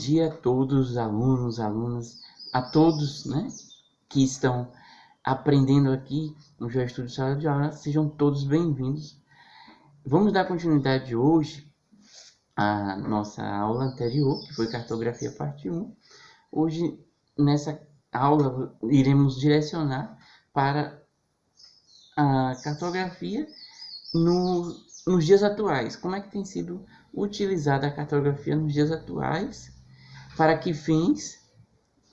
dia a todos os alunos, alunas, a todos, né, que estão aprendendo aqui no GeoEstudo Sala de Aula. Sejam todos bem-vindos. Vamos dar continuidade hoje à nossa aula anterior, que foi Cartografia Parte 1. Hoje, nessa aula, iremos direcionar para a cartografia nos dias atuais. Como é que tem sido utilizada a cartografia nos dias atuais, para que fins,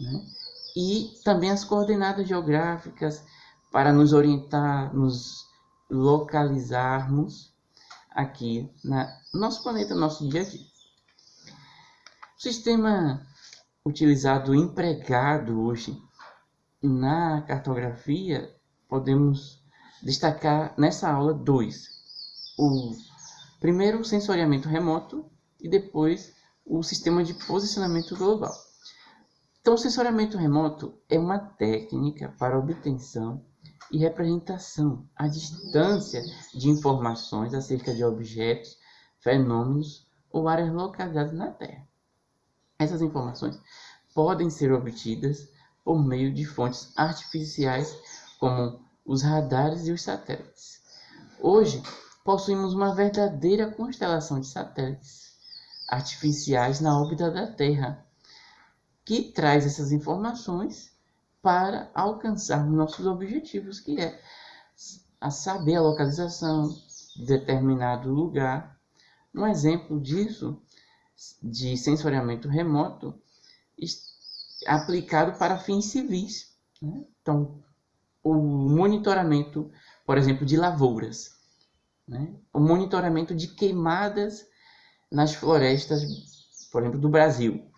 né? E também as coordenadas geográficas para nos orientar, nos localizarmos aqui no nosso planeta, no nosso dia a dia. O sistema utilizado, empregado hoje na cartografia, podemos destacar nessa aula dois. O primeiro, o sensoriamento remoto, e depois o sistema de posicionamento global. Então, o sensoriamento remoto é uma técnica para obtenção e representação à distância de informações acerca de objetos, fenômenos ou áreas localizadas na Terra. Essas informações podem ser obtidas por meio de fontes artificiais, como os radares e os satélites. Hoje, possuímos uma verdadeira constelação de satélites artificiais na órbita da Terra, que traz essas informações para alcançarmos nossos objetivos, que é a saber a localização de determinado lugar. Um exemplo disso, de sensoriamento remoto, aplicado para fins civis, né? Então, o monitoramento, por exemplo, de lavouras, né? O monitoramento de queimadas nas florestas, por exemplo, do Brasil,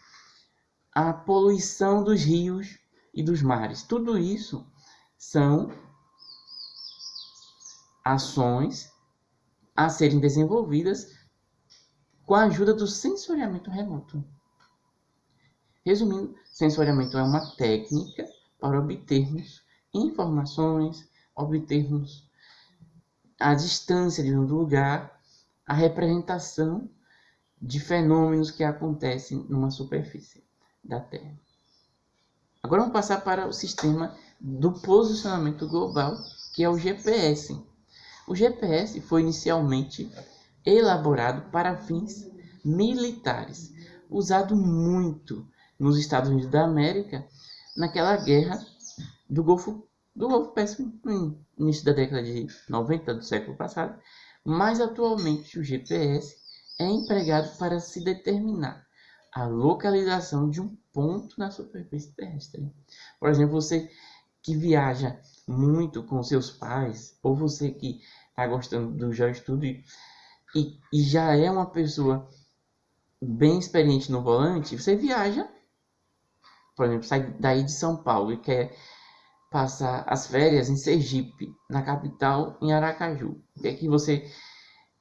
a poluição dos rios e dos mares. Tudo isso são ações a serem desenvolvidas com a ajuda do sensoriamento remoto. Resumindo, sensoriamento é uma técnica para obtermos informações, obtermos a distância de um lugar, a representação de fenômenos que acontecem numa superfície da Terra. Agora vamos passar para o sistema do posicionamento global, que é o GPS. O GPS foi inicialmente elaborado para fins militares, usado muito nos Estados Unidos da América naquela guerra do Golfo Pérsico, no início da década de 90 do século passado. Mas atualmente o GPS é empregado para se determinar a localização de um ponto na superfície terrestre. Por exemplo, você que viaja muito com seus pais, ou você que está gostando do GeoEstudo e já é uma pessoa bem experiente no volante, você viaja, por exemplo, sai daí de São Paulo e quer passar as férias em Sergipe, na capital, em Aracaju. O que é que você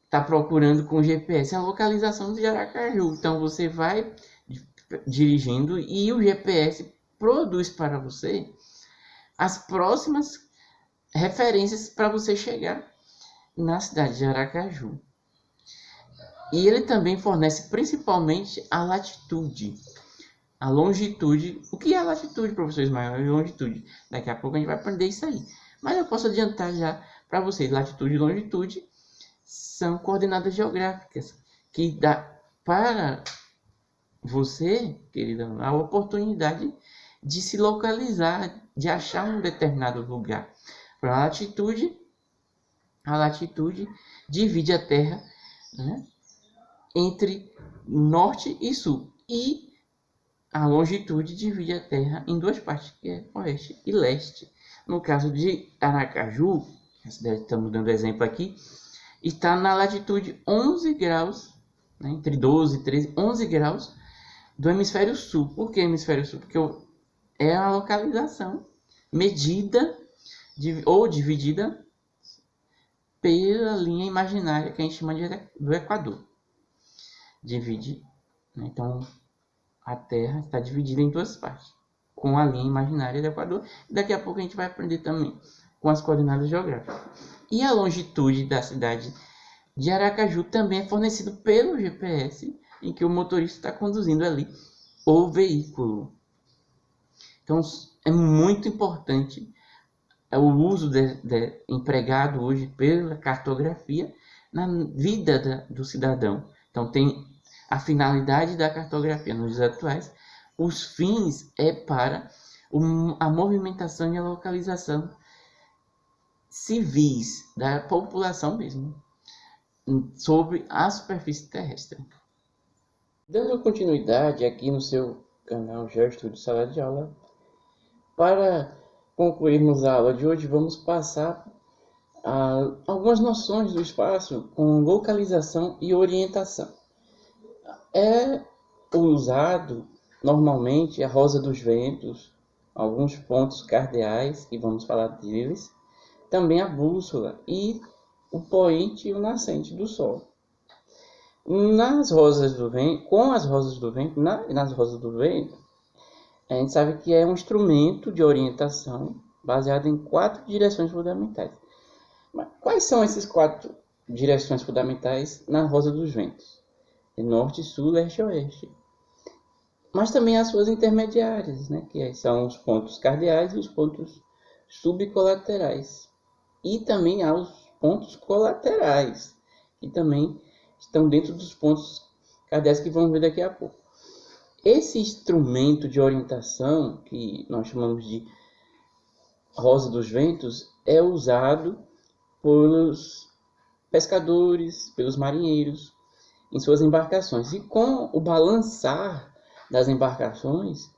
está procurando com o GPS? A localização de Aracaju. Então você vai dirigindo e o GPS produz para você as próximas referências para você chegar na cidade de Aracaju. E ele também fornece principalmente a latitude, a longitude. O que é a latitude, professor Ismael? E longitude? Daqui a pouco a gente vai aprender isso aí. Mas eu posso adiantar já para vocês. Latitude e longitude são coordenadas geográficas que dá para você, querida, a oportunidade de se localizar, de achar um determinado lugar. A latitude divide a Terra, né, entre norte e sul, e a longitude divide a Terra em duas partes, que é oeste e leste. No caso de Aracaju, a cidade, estamos dando exemplo aqui, está na latitude 11 graus, né, entre 12 e 13, 11 graus do hemisfério sul. Por que hemisfério sul? Porque é a localização medida ou dividida pela linha imaginária que a gente chama do Equador. Divide, né? Então a Terra está dividida em duas partes, com a linha imaginária do Equador. Daqui a pouco a gente vai aprender também com as coordenadas geográficas. E a longitude da cidade de Aracaju também é fornecido pelo GPS, em que o motorista está conduzindo ali o veículo. Então, é muito importante o uso empregado hoje pela cartografia na vida do cidadão. Então, tem a finalidade da cartografia nos dias atuais. Os fins é para a movimentação e a localização civis da população mesmo sobre a superfície terrestre. Dando continuidade aqui no seu canal GeoEstudo Sala de Aula, para concluirmos a aula de hoje, vamos passar a algumas noções do espaço com localização e orientação. É usado normalmente a rosa dos ventos, alguns pontos cardeais, que vamos falar deles, também a bússola e o poente e o nascente do sol. Nas rosas do vento, com as rosas do vento, nas rosas do vento, a gente sabe que é um instrumento de orientação baseado em 4 direções fundamentais. Mas quais são essas 4 direções fundamentais na rosa dos ventos? É norte, sul, leste e oeste. Mas também as suas intermediárias, né? Que são os pontos cardeais e os pontos subcolaterais. E também há os pontos colaterais, que também estão dentro dos pontos cardeais que vamos ver daqui a pouco. Esse instrumento de orientação, que nós chamamos de rosa dos ventos, é usado pelos pescadores, pelos marinheiros, em suas embarcações. E com o balançar das embarcações,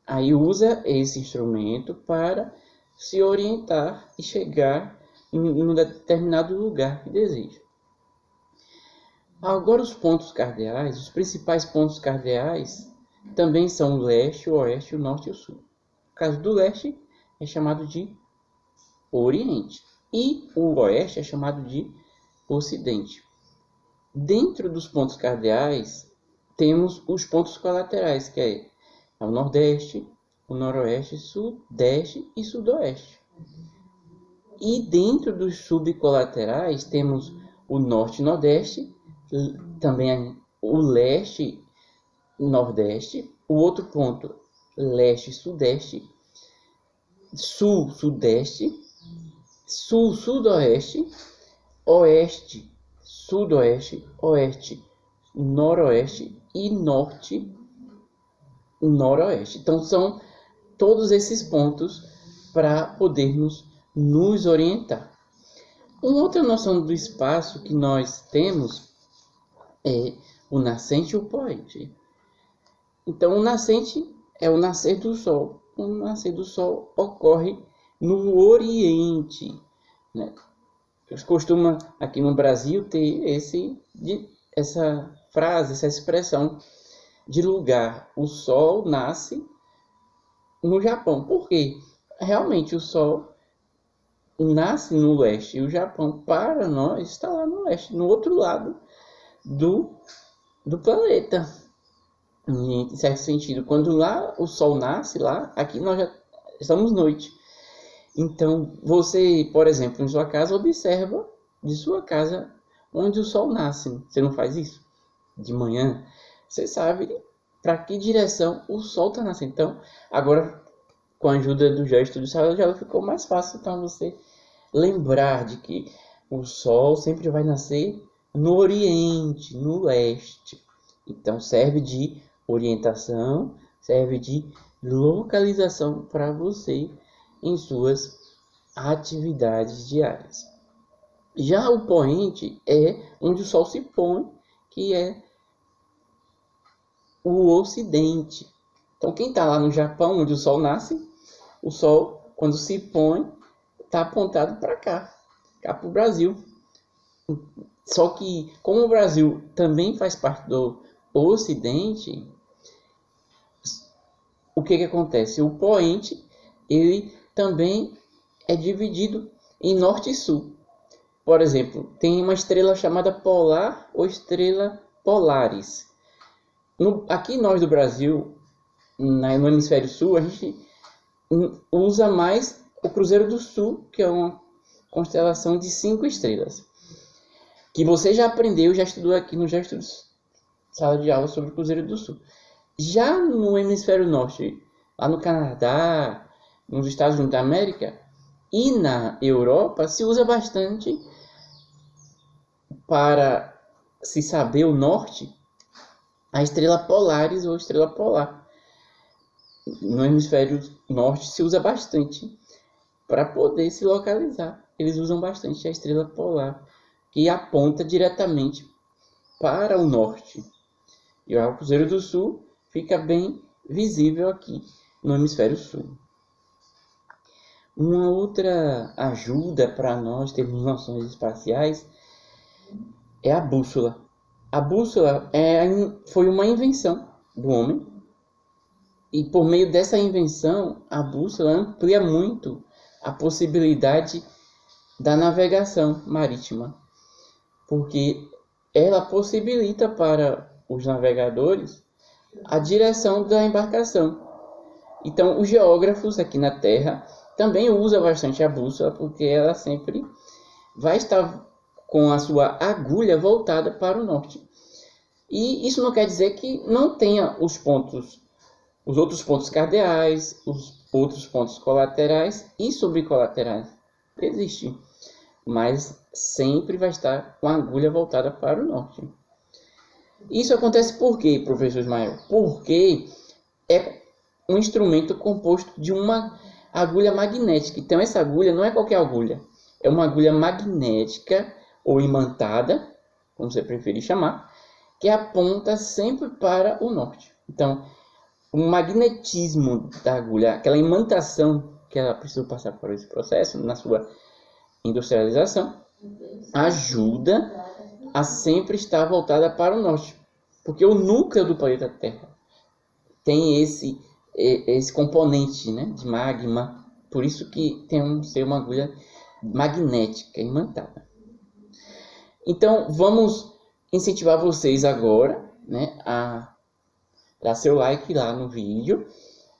aí usa esse instrumento para se orientar e chegar em um determinado lugar que deseja. Agora os pontos cardeais, os principais pontos cardeais também são o leste, o oeste, o norte e o sul. No caso do leste é chamado de oriente e o oeste é chamado de ocidente. Dentro dos pontos cardeais temos os pontos colaterais, que é o nordeste, o noroeste, sudeste e sudoeste. E dentro dos subcolaterais temos o norte e nordeste, também o leste e nordeste, o outro ponto leste e sudeste, sul, sudeste, sul, sudoeste, oeste, sudoeste, oeste, noroeste e norte, noroeste. Então são todos esses pontos para podermos nos orientar. Uma outra noção do espaço que nós temos é o nascente e o poente. Então o nascente é o nascer do sol. O nascer do sol ocorre no oriente, né? Costuma aqui no Brasil ter essa frase, essa expressão de lugar. O sol nasce no Japão. Por quê? Realmente o sol nasce no leste e o Japão, para nós, está lá no leste, no outro lado do planeta. Em certo sentido, quando lá o sol nasce, lá, aqui nós já estamos noite. Então, você, por exemplo, em sua casa, observa de sua casa onde o sol nasce. Você não faz isso? De manhã, você sabe para que direção o sol está nascendo. Então, agora, com a ajuda do gesto de sala de aula, ficou mais fácil para você lembrar de que o sol sempre vai nascer no oriente, no leste. Então, serve de orientação, serve de localização para você em suas atividades diárias. Já o poente é onde o sol se põe, que é o ocidente. Então, quem está lá no Japão, onde o sol nasce, o sol, quando se põe, está apontado para cá para o Brasil. Só que, como o Brasil também faz parte do ocidente, o que acontece? O poente, ele também é dividido em norte e sul. Por exemplo, tem uma estrela chamada polar ou estrela polaris. Aqui nós do Brasil, no hemisfério sul, a gente usa mais o Cruzeiro do Sul, que é uma constelação de 5 estrelas. Que você já aprendeu, já estudou aqui no Gesto Sala de Aula sobre o Cruzeiro do Sul. Já no hemisfério norte, lá no Canadá, nos Estados Unidos da América e na Europa, se usa bastante para se saber o norte, a estrela Polaris ou estrela polar. No hemisfério norte se usa bastante para poder se localizar. Eles usam bastante a estrela polar, que aponta diretamente para o norte. E o Cruzeiro do Sul fica bem visível aqui no hemisfério sul. Uma outra ajuda para nós termos noções espaciais é a bússola. A bússola foi uma invenção do homem, e por meio dessa invenção, a bússola amplia muito a possibilidade da navegação marítima, porque ela possibilita para os navegadores a direção da embarcação. Então, os geógrafos aqui na Terra também usam bastante a bússola, porque ela sempre vai estar com a sua agulha voltada para o norte. E isso não quer dizer que não tenha os outros pontos cardeais, os outros pontos colaterais e subcolaterais. Existe, mas sempre vai estar com a agulha voltada para o norte. Isso acontece por quê, professor Ismael? Porque é um instrumento composto de uma agulha magnética. Então, essa agulha não é qualquer agulha. É uma agulha magnética ou imantada, como você preferir chamar, que aponta sempre para o norte. Então, o magnetismo da agulha, aquela imantação que ela precisa passar por esse processo na sua industrialização, ajuda a sempre estar voltada para o norte. Porque o núcleo do planeta Terra tem esse componente, né, de magma. Por isso que tem que ser uma agulha magnética imantada. Então, vamos incentivar vocês agora, né, a dar seu like lá no vídeo,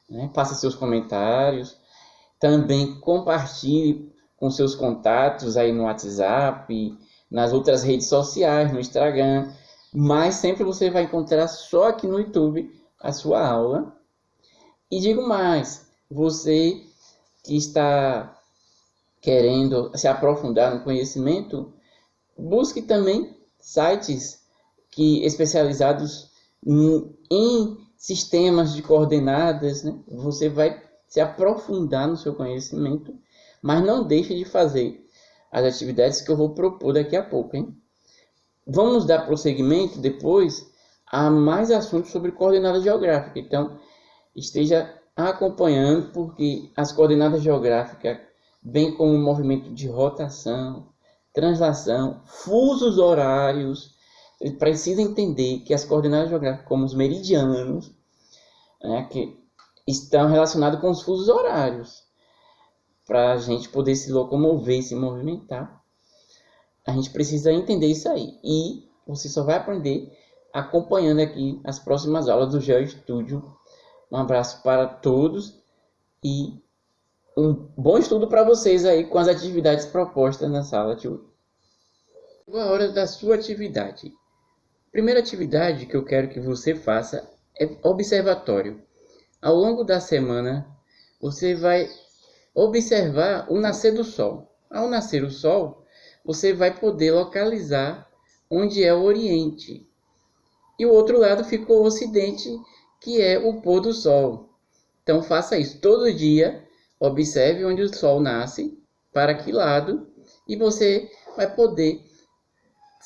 né, faça seus comentários, também compartilhe com seus contatos aí no WhatsApp, nas outras redes sociais, no Instagram, mas sempre você vai encontrar só aqui no YouTube a sua aula. E digo mais, você que está querendo se aprofundar no conhecimento, busque também sites especializados em sistemas de coordenadas, né? Você vai se aprofundar no seu conhecimento, mas não deixe de fazer as atividades que eu vou propor daqui a pouco, hein? Vamos dar prosseguimento depois a mais assuntos sobre coordenadas geográficas. Então, esteja acompanhando, porque as coordenadas geográficas, bem como o movimento de rotação, translação, fusos horários, você precisa entender que as coordenadas geográficas, como os meridianos, né, que estão relacionados com os fusos horários. Para a gente poder se locomover, se movimentar, a gente precisa entender isso aí. E você só vai aprender acompanhando aqui as próximas aulas do GeoStudio. Um abraço para todos e um bom estudo para vocês aí com as atividades propostas na sala de hoje. Chegou a hora da sua atividade. Primeira atividade que eu quero que você faça é observatório. Ao longo da semana, você vai observar o nascer do sol. Ao nascer o sol, você vai poder localizar onde é o Oriente. E o outro lado fica o Ocidente, que é o pôr do sol. Então faça isso todo dia, observe onde o sol nasce, para que lado, e você vai poder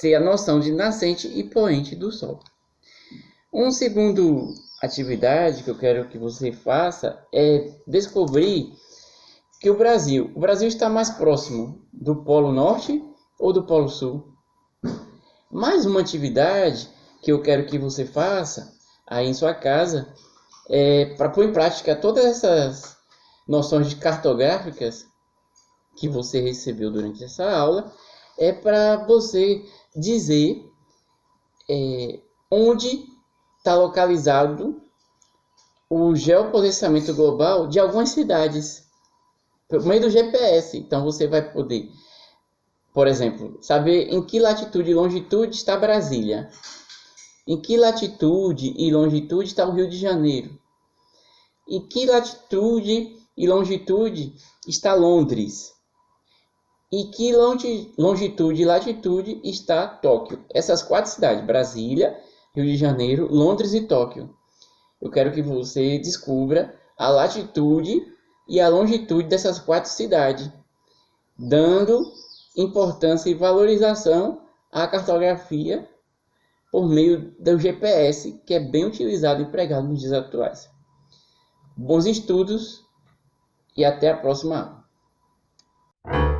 ter a noção de nascente e poente do sol. Uma segunda atividade que eu quero que você faça é descobrir que o Brasil está mais próximo do Polo Norte ou do Polo Sul. Mais uma atividade que eu quero que você faça aí em sua casa para pôr em prática todas essas noções cartográficas que você recebeu durante essa aula, é para você dizer onde está localizado o geoposicionamento global de algumas cidades por meio do GPS. Então você vai poder, por exemplo, saber em que latitude e longitude está Brasília. Em que latitude e longitude está o Rio de Janeiro? Em que latitude e longitude está Londres? Em que longitude e latitude está Tóquio? Essas 4 cidades, Brasília, Rio de Janeiro, Londres e Tóquio. Eu quero que você descubra a latitude e a longitude dessas 4 cidades, dando importância e valorização à cartografia por meio do GPS, que é bem utilizado e empregado nos dias atuais. Bons estudos e até a próxima aula.